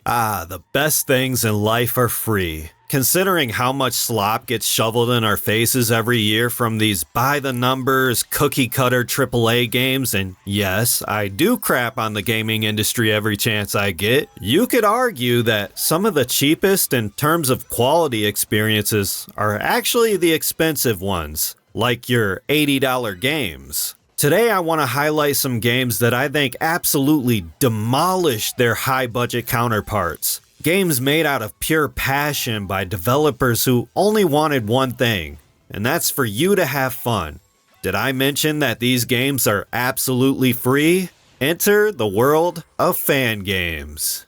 The best things in life are free. Considering how much slop gets shoveled in our faces every year from these by-the-numbers, cookie-cutter AAA games, and yes, I do crap on the gaming industry every chance I get, you could argue that some of the cheapest in terms of quality experiences are actually the expensive ones, like your $80 games. Today I want to highlight some games that I think absolutely demolished their high-budget counterparts. Games made out of pure passion by developers who only wanted one thing, and that's for you to have fun. Did I mention that these games are absolutely free? Enter the world of fan games.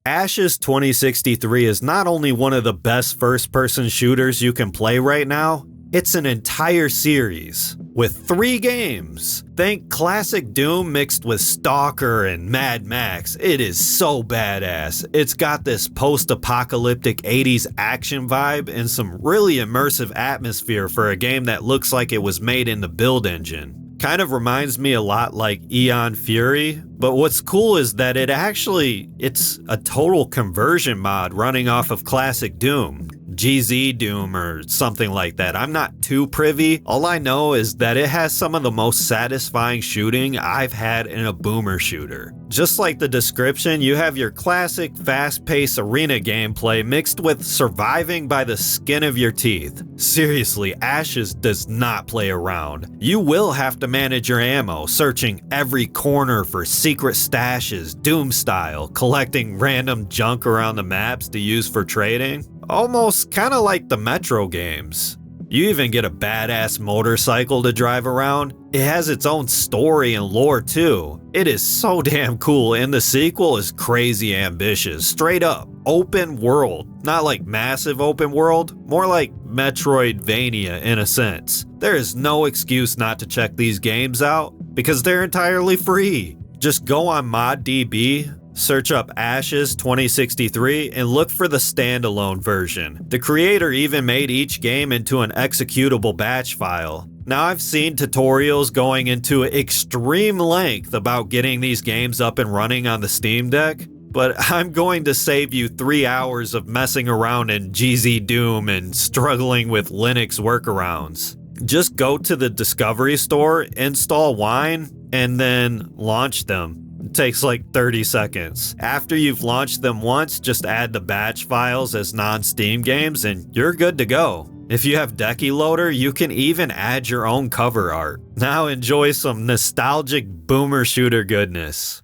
Ashes 2063 is not only one of the best first-person shooters you can play right now, it's an entire series with 3 games. Think classic Doom mixed with Stalker and Mad Max. It is so badass. It's got this post-apocalyptic 80s action vibe and some really immersive atmosphere for a game that looks like it was made in the build engine. Kind of reminds me a lot like Eon Fury, but what's cool is that it's a total conversion mod running off of classic Doom. GZ Doom or something like that. I'm not too privy. All I know is that it has some of the most satisfying shooting I've had in a boomer shooter. Just like the description, you have your classic fast-paced arena gameplay mixed with surviving by the skin of your teeth. Seriously, Ashes does not play around. You will have to manage your ammo, searching every corner for secret stashes, Doom style, collecting random junk around the maps to use for trading. Almost kinda like the Metro games. You even get a badass motorcycle to drive around. It has its own story and lore too. It is so damn cool, and the sequel is crazy ambitious. Straight up, open world. Not like massive open world, more like Metroidvania in a sense. There is no excuse not to check these games out, because they're entirely free. Just go on ModDB, search up Ashes 2063 and look for the standalone version. The creator even made each game into an executable batch file. Now I've seen tutorials going into extreme length about getting these games up and running on the Steam Deck, but I'm going to save you 3 hours of messing around in GZ Doom and struggling with Linux workarounds. Just go to the Discovery Store, install Wine, and then launch them. It takes like 30 seconds. After you've launched them once, just add the batch files as non-Steam games and you're good to go. If you have Decky Loader, you can even add your own cover art. Now enjoy some nostalgic boomer shooter goodness.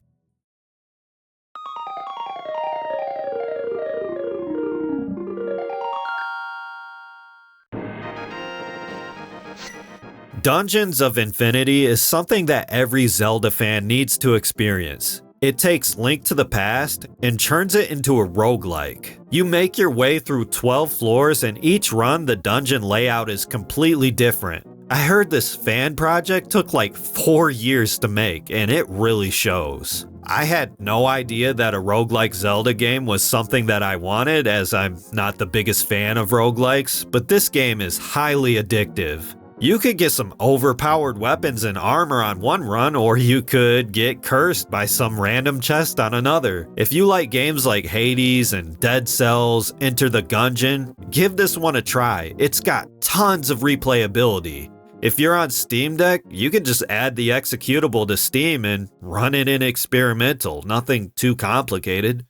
Dungeons of Infinity is something that every Zelda fan needs to experience. It takes Link to the Past and turns it into a roguelike. You make your way through 12 floors, and each run the dungeon layout is completely different. I heard this fan project took like 4 years to make, and it really shows. I had no idea that a roguelike Zelda game was something that I wanted, as I'm not the biggest fan of roguelikes, but this game is highly addictive. You could get some overpowered weapons and armor on one run, or you could get cursed by some random chest on another. If you like games like Hades and Dead Cells, Enter the Gungeon, give this one a try. It's got tons of replayability. If you're on Steam Deck, you can just add the executable to Steam and run it in experimental, nothing too complicated.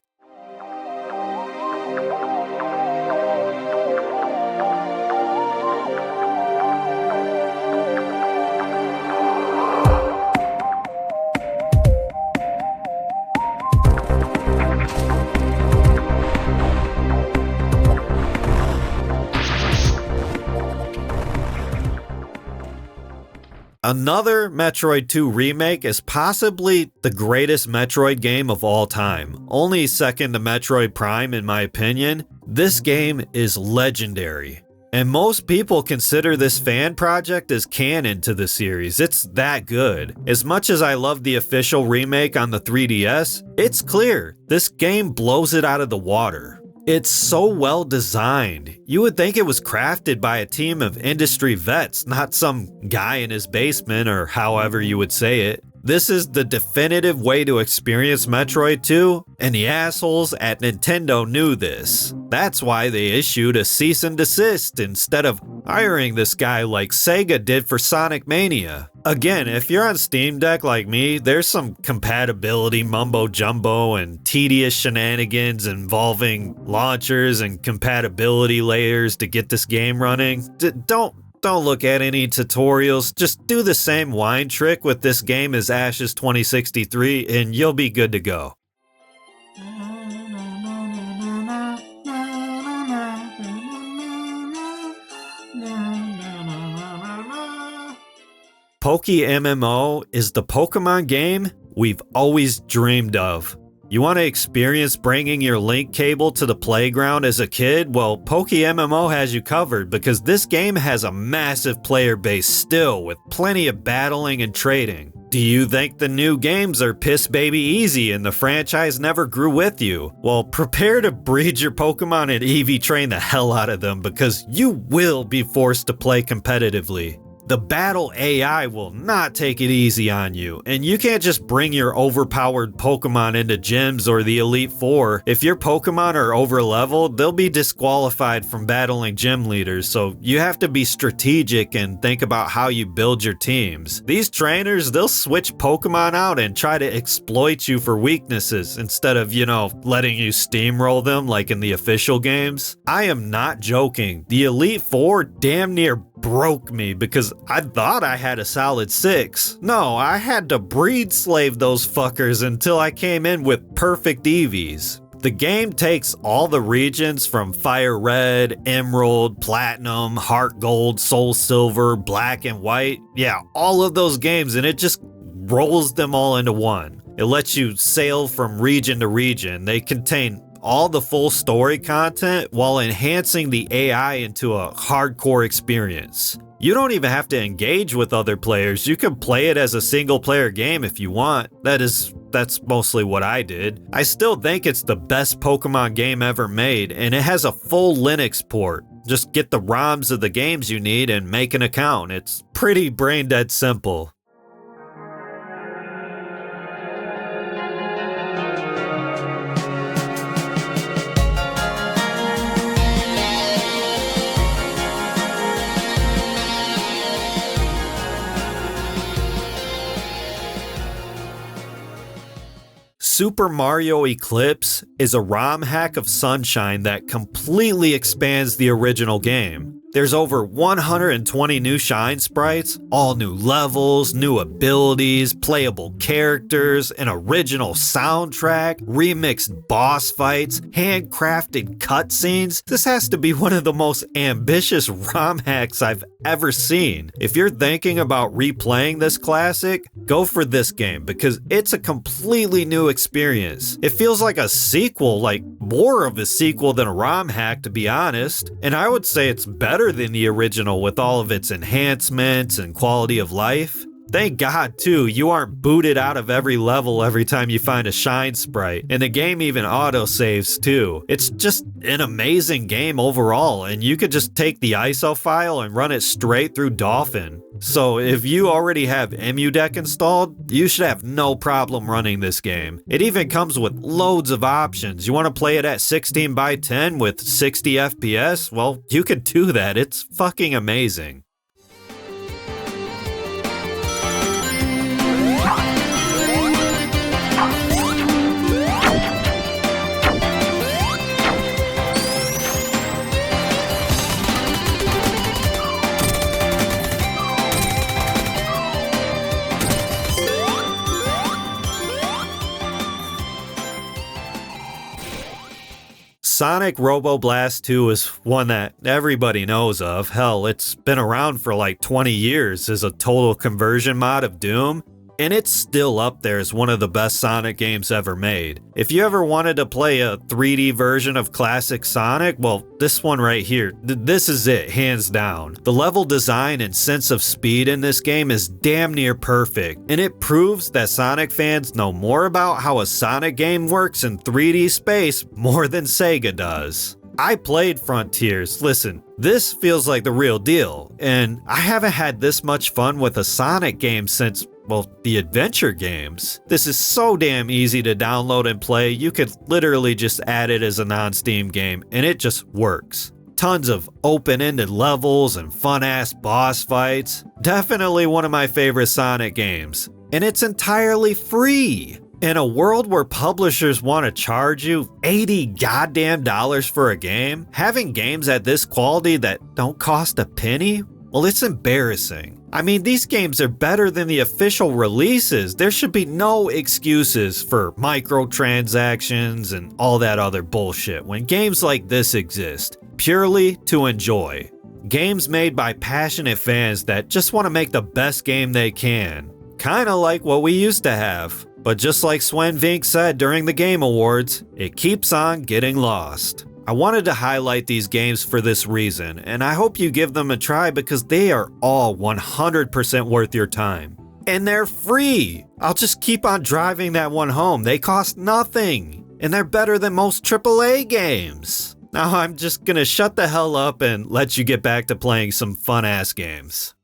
Another Metroid 2 remake is possibly the greatest Metroid game of all time, only second to Metroid Prime in my opinion. This game is legendary, and most people consider this fan project as canon to the series. It's that good. As much as I love the official remake on the 3DS, it's clear this game blows it out of the water. It's so well designed. You would think it was crafted by a team of industry vets, not some guy in his basement or however you would say it. This is the definitive way to experience Metroid 2, and the assholes at Nintendo knew this. That's why they issued a cease and desist instead of hiring this guy like Sega did for Sonic Mania. Again, if you're on Steam Deck like me, there's some compatibility mumbo jumbo and tedious shenanigans involving launchers and compatibility layers to get this game running. Don't look at any tutorials, just do the same wine trick with this game as Ash's 2063 and you'll be good to go. Poke MMO is the Pokemon game we've always dreamed of. You want to experience bringing your link cable to the playground as a kid? Well, Poke MMO has you covered because this game has a massive player base still with plenty of battling and trading. Do you think the new games are piss baby easy and the franchise never grew with you? Well, prepare to breed your Pokemon and EV train the hell out of them because you will be forced to play competitively. The battle AI will not take it easy on you, and you can't just bring your overpowered Pokemon into gyms or the Elite Four. If your Pokemon are over-leveled, they'll be disqualified from battling gym leaders, so you have to be strategic and think about how you build your teams. These trainers, they'll switch Pokemon out and try to exploit you for weaknesses instead of, letting you steamroll them like in the official games. I am not joking. The Elite Four damn near broke me because I thought I had a solid 6. No, I had to breed slave those fuckers until I came in with perfect EVs. The game takes all the regions from Fire Red, Emerald, Platinum, Heart Gold, Soul Silver, Black and White. Yeah, all of those games, and it just rolls them all into one. It lets you sail from region to region. They contain all the full story content while enhancing the AI into a hardcore experience. You don't even have to engage with other players. You can play it as a single player game if you want. That's mostly what I did. I still think it's the best Pokemon game ever made, and it has a full Linux port. Just get the ROMs of the games you need and make an account. It's pretty brain dead simple. Super Mario Eclipse is a ROM hack of Sunshine that completely expands the original game. There's over 120 new Shine sprites, all new levels, new abilities, playable characters, an original soundtrack, remixed boss fights, handcrafted cutscenes. This has to be one of the most ambitious ROM hacks I've ever seen. If you're thinking about replaying this classic, go for this game because it's a completely new experience. It feels like a sequel, like more of a sequel than a ROM hack to be honest, and I would say it's better than the original with all of its enhancements and quality of life. Thank God too, you aren't booted out of every level every time you find a Shine sprite, and the game even autosaves too. It's just an amazing game overall, and you could just take the ISO file and run it straight through Dolphin. So if you already have EmuDeck installed, you should have no problem running this game. It even comes with loads of options. You want to play it at 16:10 with 60 FPS? Well, you could do that. It's fucking amazing. Sonic Robo Blast 2 is one that everybody knows of. Hell, it's been around for like 20 years as a total conversion mod of Doom, and it's still up there as one of the best Sonic games ever made. If you ever wanted to play a 3D version of classic Sonic, well, this one right here, this is it, hands down. The level design and sense of speed in this game is damn near perfect, and it proves that Sonic fans know more about how a Sonic game works in 3D space more than Sega does. I played Frontiers. Listen, this feels like the real deal, and I haven't had this much fun with a Sonic game since, well, the adventure games. This is so damn easy to download and play, you could literally just add it as a non-Steam game, and it just works. Tons of open-ended levels and fun-ass boss fights. Definitely one of my favorite Sonic games, and it's entirely free. In a world where publishers want to charge you $80 goddamn for a game, having games at this quality that don't cost a penny? Well, it's embarrassing. I mean, these games are better than the official releases. There should be no excuses for microtransactions and all that other bullshit when games like this exist, purely to enjoy. Games made by passionate fans that just want to make the best game they can. Kinda like what we used to have. But just like Sven Vink said during the Game Awards, it keeps on getting lost. I wanted to highlight these games for this reason, and I hope you give them a try because they are all 100% worth your time. And they're free! I'll just keep on driving that one home. They cost nothing, and they're better than most AAA games. Now I'm just gonna shut the hell up and let you get back to playing some fun-ass games.